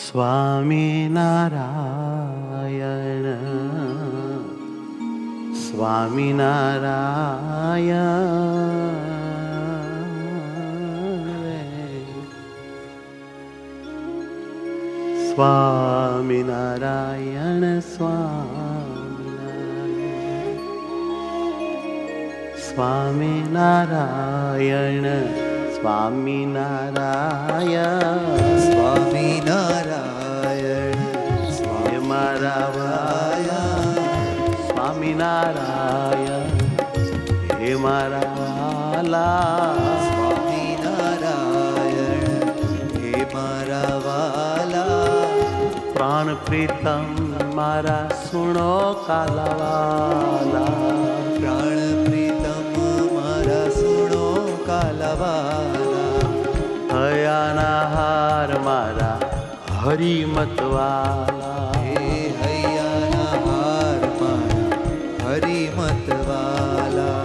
સ્વામિનારાયણ સ્વામિનારાયણ સ્વામિનારાયણ સ્વામિનારાયણ સ્વામિનારાયણ સ્વામિનારાયણ હે મારા વાયા સ્વામિનારાયણ હે મારા વાલા સ્વામિનારાયણ હે મારા વાલા પ્રાણ પ્રીતમ મારા સુણો કાલાવાલા પ્રાણ પ્રીતમ મારા સુણો કાલાવાલા હયાના હાર મારા હરિમતવાલા હે હૈયાના હાર મારા હરિમતવાલા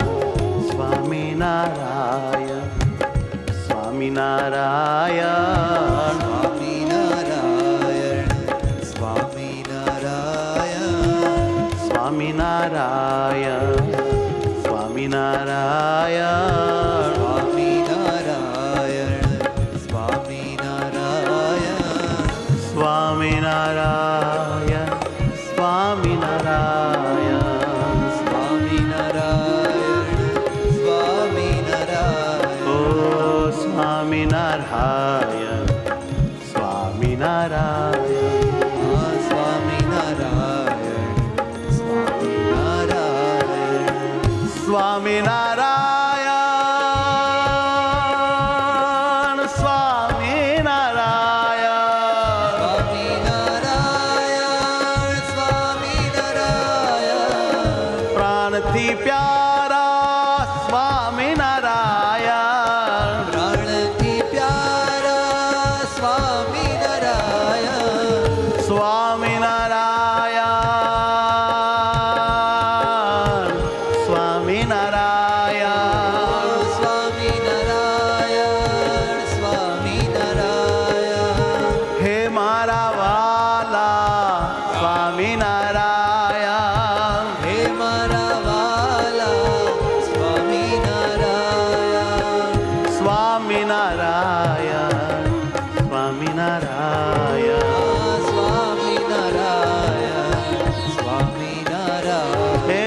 સ્વામિનારાયણ સ્વામિનારાયણ સ્વામિનારાયણ સ્વામિનારાયણ સ્વામિનારાયણ સ્વામિનારાયણ સ્વામિનારાયણ સ્વામિનારાયણ સ્વામિનારાયણ સ્વામિનારાયણ સ્વામિનારાયણ ઓ સ્વામિનારાયણ સ્વામિનારાયણ સ્વામિનારાયણ સ્વામિનારાયણ સ્વામિનારાયણ સ્વામિનારાયણ સ્વામિનારાયણ પ્રાણથી પ્યારા સ્વામિનારાયણ પ્રાણથી પ્યારા સ્વામિનારાયણ સ્વામિનારાયણ સ્વામિનારાયણ સ્વામિનારાયણ સ્વામિનારાયણ હે મારા વાલા સ્વામિનારાયણ હે મારા વાલા સ્વામિનારાયણ સ્વામિનારાયણ સ્વામિનારાયણ સ્વામિનારાયણ સ્વામિનારાયણ હે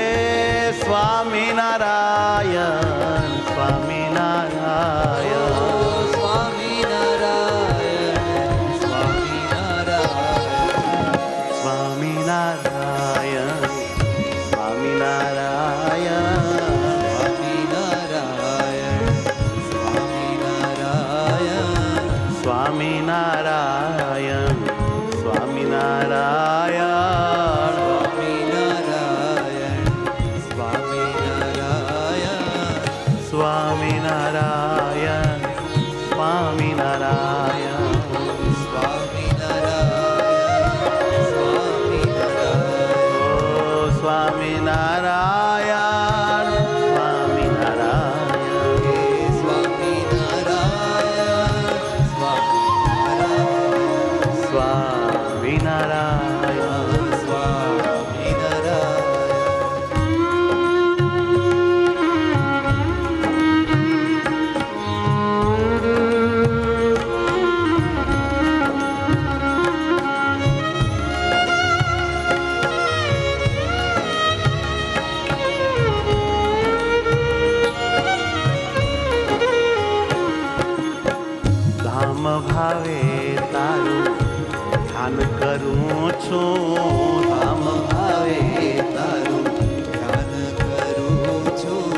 સ્વામિનારાયણ સ્વામિનારાયણ સ્વામિનારાયણ સ્વામિનારાયણ સ્વામિનારાયણ સ્વામિનારાયણ સ્વામિનારાયણ સ્વામિનારાયણ સ્વામિનારાયણ સ્વામિનારાયણ સ્વામિનારાયણ સ્વામિનારાયણ સ્વામિનારાયણ સ્વામિનારાયણ સ્વામિનારાયણ ધામ ભાવે તારું ધ્યાન કરું છું ધામ ભાવે તારું ધ્યાન કરું છું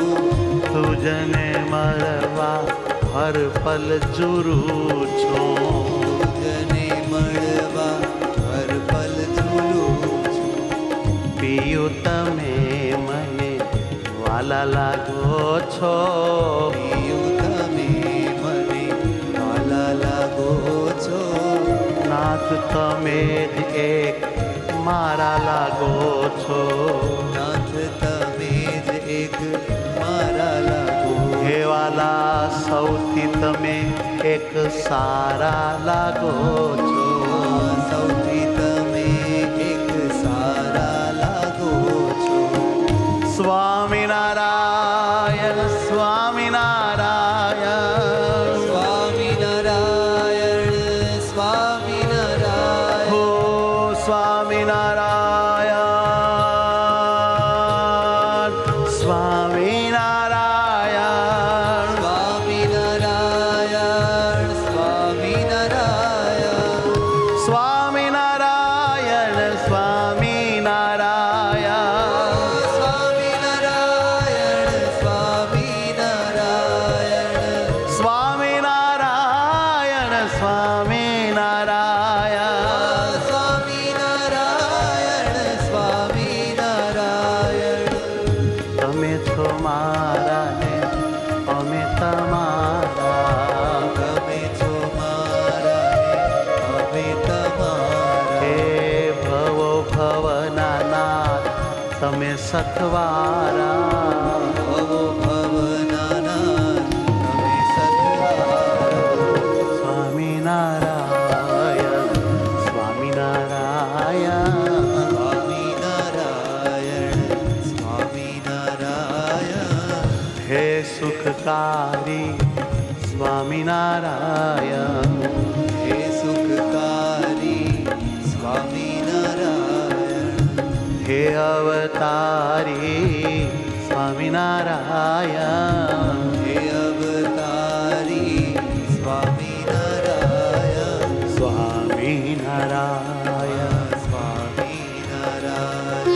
તુજને મળવા હર પલ જુરું છું તને મળવા હર પલ ઝૂલું છું પિયું તમે મને વાલા લાગો છો પિયું તમે મને વાલા લાગો છો નાથ તમે જ એક મારા લાગો છો નાથ તમે જ એક મારા લાગો હે વાલા સૌથી તમે એક સારા લાગો છો સ્વામિનારાયણ સ્વામિનારાયણ સ્વામિનારાયણ સ્વામિનારાયણ સ્વામિનારાયણ સ્વામિનારાયણ સ્વામિનારાયણ સ્વામિનારાયણ સ્વામિનારાયણ તમે છો મારા ને અમે તમારા તમે છો મારા ને અમે તમારા હે ભવો ભવના નાથ તમે સથવારા ભવો ભવનાનાથ તમે સત્વારા સ્વામિનારાયણ સ્વામિનારાયણ સ્વામિનારાયણ સ્વામિનારાયણ હે સુખકારી સ્વામિનારાયણ હે સુખકારી સ્વામિનારાયણ હે અવતારી સ્વામિનારાયણ હે અવતારી સ્વામિનારાયણ સ્વામિનારાયણ સ્વામિનારાયણ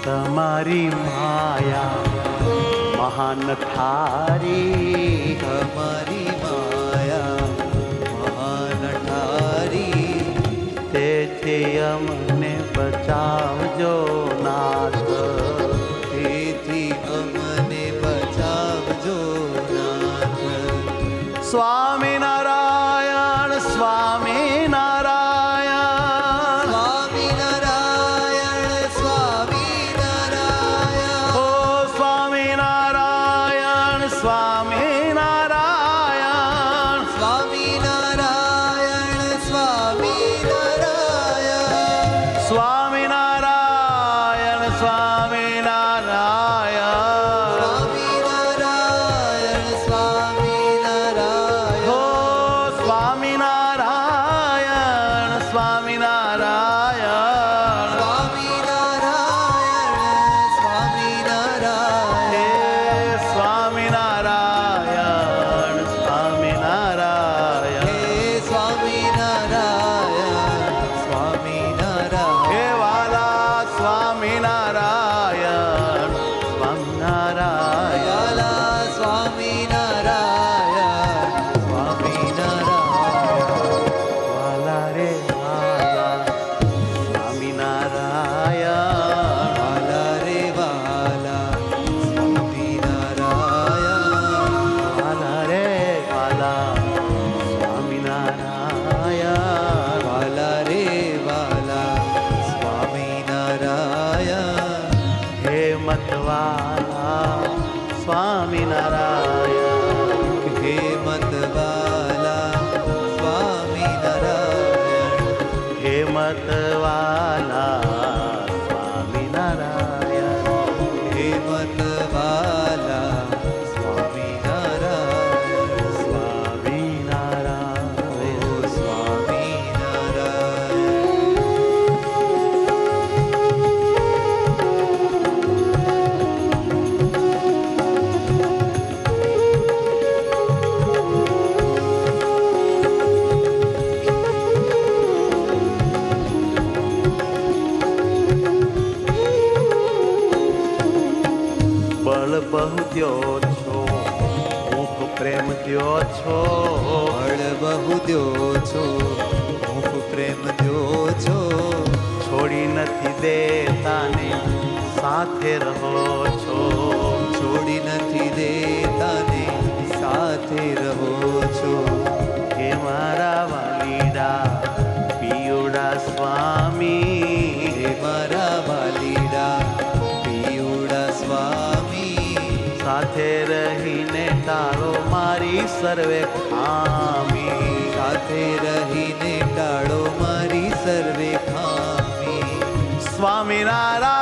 તમારી માયા મહાન ઠારી તમારી માયા મહાન ઠારી તેથી અમને બચાવજો નાથ તેથી અમને બચાવજો નાથ સ્વામિનારાયણ સ્વામિનારાયણ સ્વામિનારાયણ સ્વામિનારાયણ ઓ સ્વામિનારાયણ સ્વામિનારાયણ સ્વામિનારાયણ સ્વામિનારાયણ સ્વામિનારાયણ સ્વામિનારાયણ સ્વામિનારાયણ હો સ્વામિનારાયણ સ્વામિનારાયણ સ્વામિનારાયણ સ્વામિનારાયણ સ્વામિનારાયણ હે સ્વામિનારાયણ સ્વામિનારાયણ સ્વામિનારાયણ હે વાલા સ્વામિનારાયણ સ્વામિનારાયણ વાલા સ્વામિનારાયણ સ્વામિનારાયણ વાલા રે વાલા સ્વામિનારાયણ વાલા રે વાલા સ્વામિનારાયણ વાલા રે વાલા સ્વામિનારાયણ વાલા રે વાલા સ્વામિનારાયણ હે મતવાલા સ્વામિનારાયણ હે મતવાલા સ્વામિનારાયણ હે મતવાલા સ્વામિનારાયણ હે મતવાલા સ્વામિનારાયણ સ્વામિનારાયણ ઓ સ્વામિનારાયણ બળ બહુ દ્યો છો મુખ પ્રેમ દ્યો છો બળ બહુ દ્યો છો મુખ પ્રેમ દ્યો છો છોડી નથી દેતા ને સાથે રહો છો છોડી નથી દેતા ને સાથે રહો છો હે મારા વાલીડા પિયુડા સ્વામી હે મારા વાલીડા પિયુડા સ્વામી સાથે રહીને ટાળો મારી સર્વે ખામી સાથે રહીને ટાળો મારી સર્વે ખામી સ્વામિનારાયણ